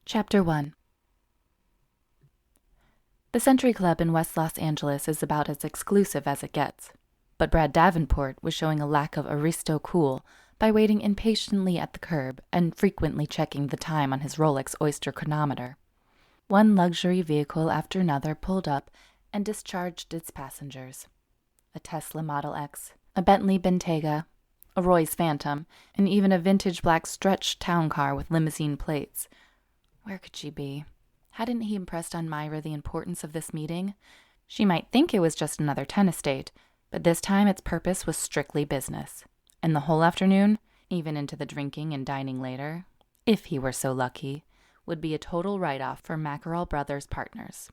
Chapter 1. The Century Club in West Los Angeles is about as exclusive as it gets, but Brad Davenport was showing a lack of aristo cool by waiting impatiently at the curb and frequently checking the time on his Rolex Oyster chronometer. One luxury vehicle after another pulled up and discharged its passengers. A Tesla Model X, a Bentley Bentayga, a Royce Phantom, and even a vintage black stretch town car with limousine plates. Where could she be? Hadn't he impressed on Moira the importance of this meeting? She might think it was just another tennis date, but this time its purpose was strictly business. And the whole afternoon, even into the drinking and dining later, if he were so lucky, would be a total write-off for Mackerel Brothers partners.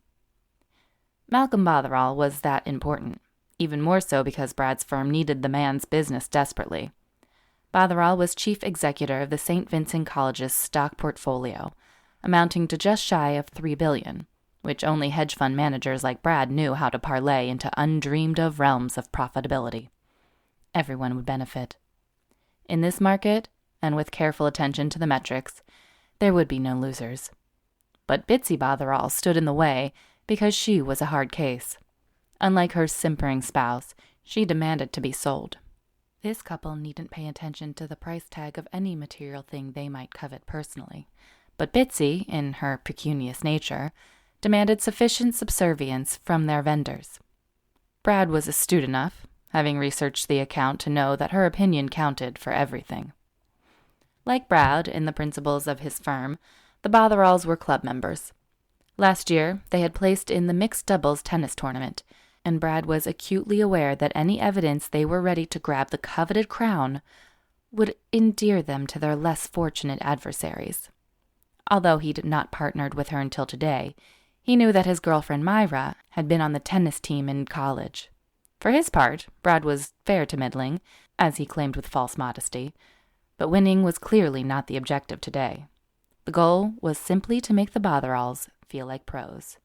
Malcolm Botherall was that important, even more so because Brad's firm needed the man's business desperately. Botherall was chief executor of the St. Vincent College's stock portfolio, amounting to just shy of $3 billion, which only hedge fund managers like Brad knew how to parlay into undreamed-of realms of profitability. Everyone would benefit. In this market, and with careful attention to the metrics, there would be no losers. But Bitsy Botherall stood in the way because she was a hard case. Unlike her simpering spouse, she demanded to be sold. This couple needn't pay attention to the price tag of any material thing they might covet personally. But Bitsy, in her pecunious nature, demanded sufficient subservience from their vendors. Brad was astute enough, having researched the account to know that her opinion counted for everything. Like Brad in the principles of his firm, the Botheralls were club members. Last year, they had placed in the mixed doubles tennis tournament, and Brad was acutely aware that any evidence they were ready to grab the coveted crown would endear them to their less fortunate adversaries. Although he'd not partnered with her until today, he knew that his girlfriend Moira had been on the tennis team in college. For his part, Brad was fair to middling, as he claimed with false modesty, but winning was clearly not the objective today. The goal was simply to make the Botheralls feel like pros.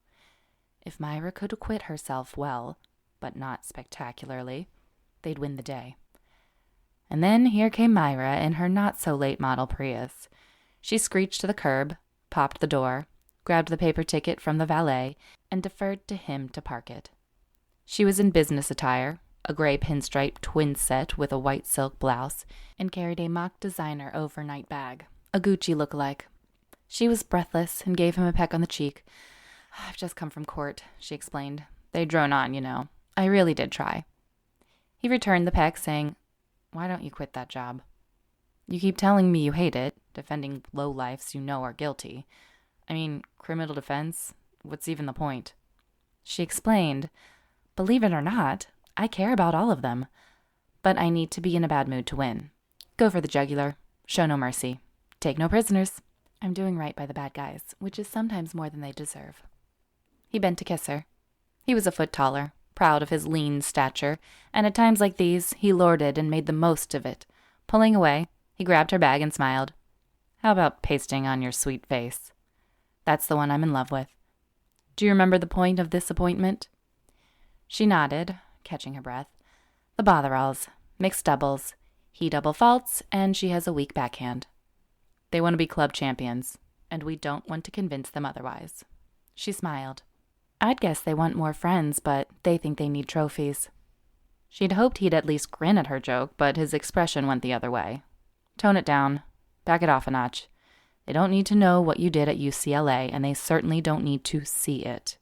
If Moira could acquit herself well, but not spectacularly, they'd win the day. And then here came Moira in her not-so-late model Prius. She screeched to the curb, popped the door, grabbed the paper ticket from the valet, and deferred to him to park it. She was in business attire, a gray pinstripe twin set with a white silk blouse, and carried a mock designer overnight bag, a Gucci look-alike. She was breathless and gave him a peck on the cheek. "I've just come from court," she explained. "They drone on, you know. I really did try." He returned the peck, saying, "Why don't you quit that job? You keep telling me you hate it, defending lowlifes you know are guilty. I mean, criminal defense, what's even the point?" She explained, "Believe it or not, I care about all of them. But I need to be in a bad mood to win. Go for the jugular. Show no mercy. Take no prisoners. I'm doing right by the bad guys, which is sometimes more than they deserve." He bent to kiss her. He was a foot taller, proud of his lean stature, and at times like these, he lorded and made the most of it. Pulling away, he grabbed her bag and smiled. "How about pasting on your sweet face? That's the one I'm in love with. Do you remember the point of this appointment?" She nodded, catching her breath. "The Botheralls, mixed doubles. He double faults, and she has a weak backhand. They want to be club champions, and we don't want to convince them otherwise." She smiled. "I'd guess they want more friends, but they think they need trophies." She'd hoped he'd at least grin at her joke, but his expression went the other way. "Tone it down. Back it off a notch. They don't need to know what you did at UCLA, and they certainly don't need to see it."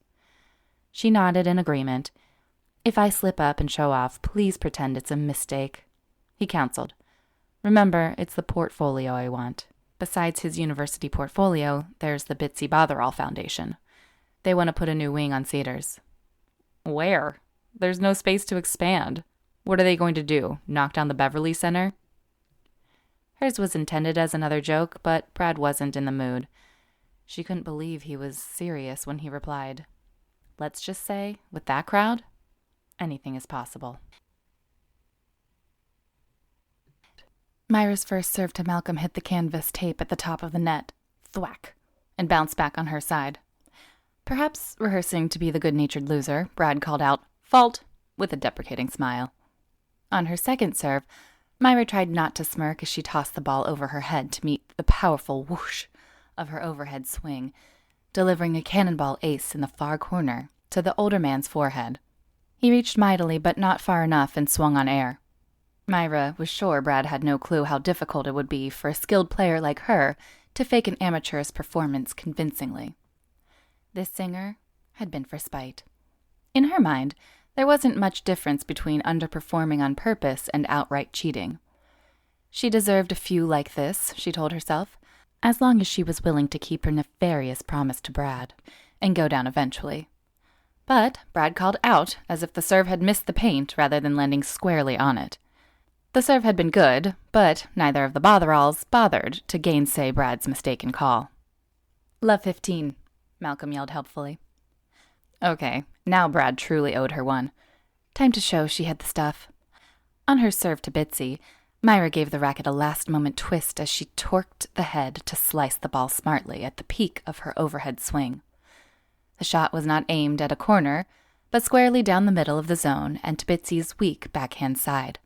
She nodded in agreement. "If I slip up and show off, please pretend it's a mistake." He counseled. "Remember, it's the portfolio I want. Besides his university portfolio, there's the Bitsy Botherall Foundation. They want to put a new wing on Cedars." "Where? There's no space to expand. What are they going to do, knock down the Beverly Center?" Hers was intended as another joke, but Brad wasn't in the mood. She couldn't believe he was serious when he replied, "Let's just say, with that crowd, anything is possible." Myra's first serve to Malcolm hit the canvas tape at the top of the net, thwack, and bounced back on her side. Perhaps rehearsing to be the good-natured loser, Brad called out, "Fault," with a deprecating smile. On her second serve, Moira tried not to smirk as she tossed the ball over her head to meet the powerful whoosh of her overhead swing, delivering a cannonball ace in the far corner to the older man's forehead. He reached mightily, but not far enough, and swung on air. Moira was sure Brad had no clue how difficult it would be for a skilled player like her to fake an amateur's performance convincingly. This singer had been for spite. In her mind, there wasn't much difference between underperforming on purpose and outright cheating. She deserved a few like this, she told herself, as long as she was willing to keep her nefarious promise to Brad, and go down eventually. But Brad called out as if the serve had missed the paint rather than landing squarely on it. The serve had been good, but neither of the Botheralls bothered to gainsay Brad's mistaken call. "Love 15, Malcolm yelled helpfully. Okay, now Brad truly owed her one. Time to show she had the stuff. On her serve to Bitsy, Moira gave the racket a last-moment twist as she torqued the head to slice the ball smartly at the peak of her overhead swing. The shot was not aimed at a corner, but squarely down the middle of the zone and to Bitsy's weak backhand side.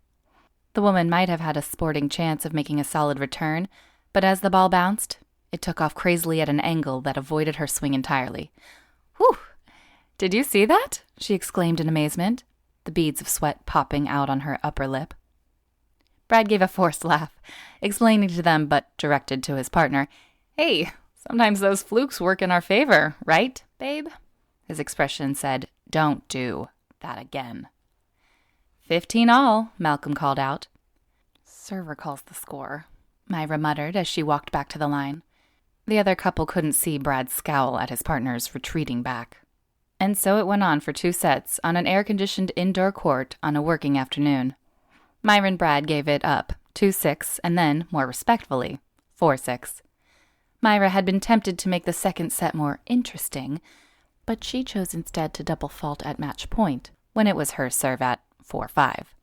The woman might have had a sporting chance of making a solid return, but as the ball bounced, it took off crazily at an angle that avoided her swing entirely. "Whew! Did you see that?" she exclaimed in amazement, the beads of sweat popping out on her upper lip. Brad gave a forced laugh, explaining to them but directed to his partner, "Hey, sometimes those flukes work in our favor, right, babe?" His expression said, "Don't do that again." 15 all, Malcolm called out. "Server calls the score," Moira muttered as she walked back to the line. The other couple couldn't see Brad scowl at his partner's retreating back. And so it went on for 2 sets on an air-conditioned indoor court on a working afternoon. Moira and Brad gave it up, 2-6, and then, more respectfully, 4-6. Moira had been tempted to make the second set more interesting, but she chose instead to double fault at match point when it was her serve at 4-5.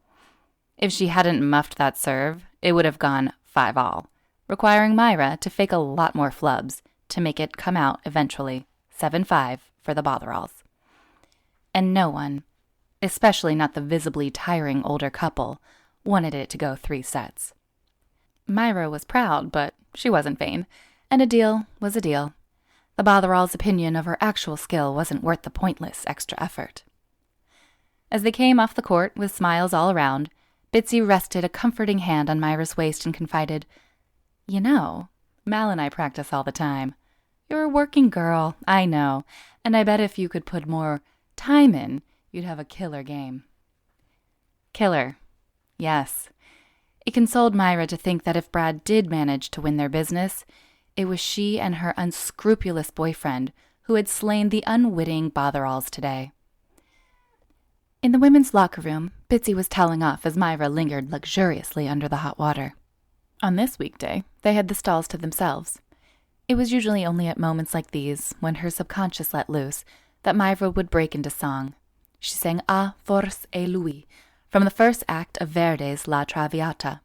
If she hadn't muffed that serve, it would have gone 5 all, requiring Moira to fake a lot more flubs to make it come out eventually 7-5 for the Botheralls. And no one, especially not the visibly tiring older couple, wanted it to go 3 sets. Moira was proud, but she wasn't vain, and a deal was a deal. The Botheralls' opinion of her actual skill wasn't worth the pointless extra effort. As they came off the court with smiles all around, Bitsy rested a comforting hand on Moira's waist and confided, "You know, Mal and I practice all the time. You're a working girl, I know, and I bet if you could put more time in, you'd have a killer game." Killer. Yes. It consoled Moira to think that if Brad did manage to win their business, it was she and her unscrupulous boyfriend who had slain the unwitting Botheralls today. In the women's locker room, Bitsy was toweling off as Moira lingered luxuriously under the hot water. On this weekday, they had the stalls to themselves. It was usually only at moments like these, when her subconscious let loose, that Moira would break into song. She sang A Force et Lui from the first act of Verdi's La Traviata.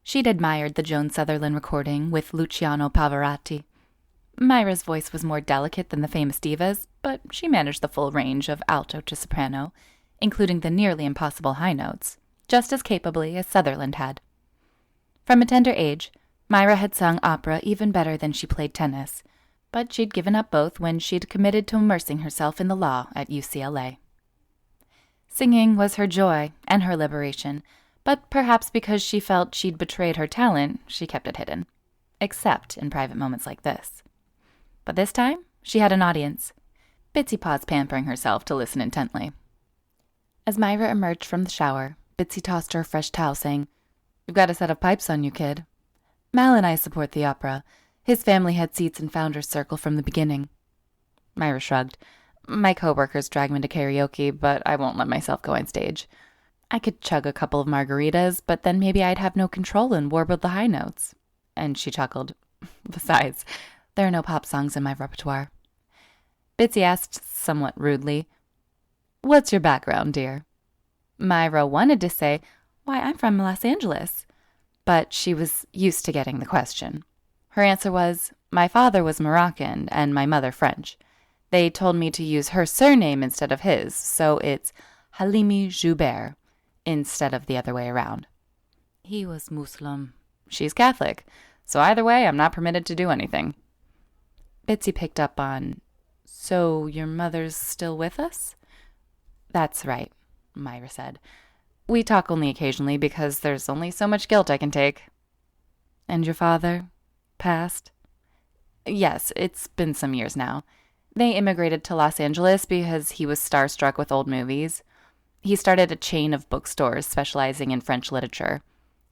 She'd admired the Joan Sutherland recording with Luciano Pavarotti. Moira's voice was more delicate than the famous divas, but she managed the full range of alto to soprano, including the nearly impossible high notes, just as capably as Sutherland had. From a tender age, Moira had sung opera even better than she played tennis, but she'd given up both when she'd committed to immersing herself in the law at UCLA. Singing was her joy and her liberation, but perhaps because she felt she'd betrayed her talent, she kept it hidden, except in private moments like this. But this time, she had an audience. Bitsy paused pampering herself to listen intently. As Moira emerged from the shower, Bitsy tossed her a fresh towel, saying, "You've got a set of pipes on you, kid." "Mal and I support the opera. His family had seats in Founder's Circle from the beginning." Moira shrugged. "My coworkers drag me to karaoke, but I won't let myself go on stage. I could chug a couple of margaritas, but then maybe I'd have no control and warble the high notes." And she chuckled. "Besides, there are no pop songs in my repertoire." Bitsy asked, somewhat rudely, "What's your background, dear?" Moira wanted to say, "Why, I'm from Los Angeles," but she was used to getting the question. Her answer was, "My father was Moroccan and my mother French. They told me to use her surname instead of his, so it's Halimi Joubert instead of the other way around." "He was Muslim." "She's Catholic, so either way I'm not permitted to do anything." Bitsy picked up on, "So your mother's still with us?" "That's right," Moira said. "We talk only occasionally because there's only so much guilt I can take." "And your father? Passed?" "Yes, it's been some years now. They immigrated to Los Angeles because he was starstruck with old movies. He started a chain of bookstores specializing in French literature.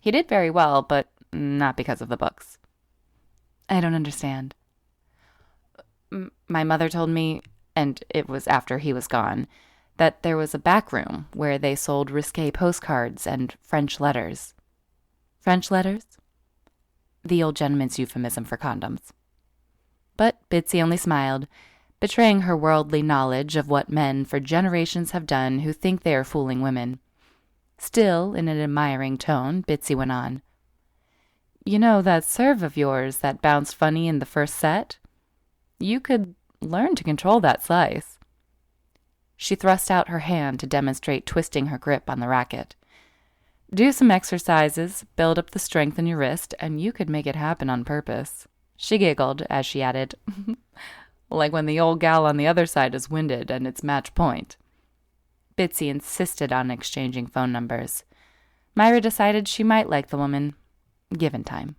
He did very well, but not because of the books." "I don't understand." My mother told me, and it was after he was gone, that there was a back room where they sold risque postcards and French letters." "French letters?" "The old gentleman's euphemism for condoms." But Bitsy only smiled, betraying her worldly knowledge of what men for generations have done who think they are fooling women. Still, in an admiring tone, Bitsy went on, "You know that serve of yours that bounced funny in the first set? You could learn to control that slice." She thrust out her hand to demonstrate twisting her grip on the racket. "Do some exercises, build up the strength in your wrist, and you could make it happen on purpose." She giggled as she added, "Like when the old gal on the other side is winded and it's match point." Bitsy insisted on exchanging phone numbers. Moira decided she might like the woman, given time.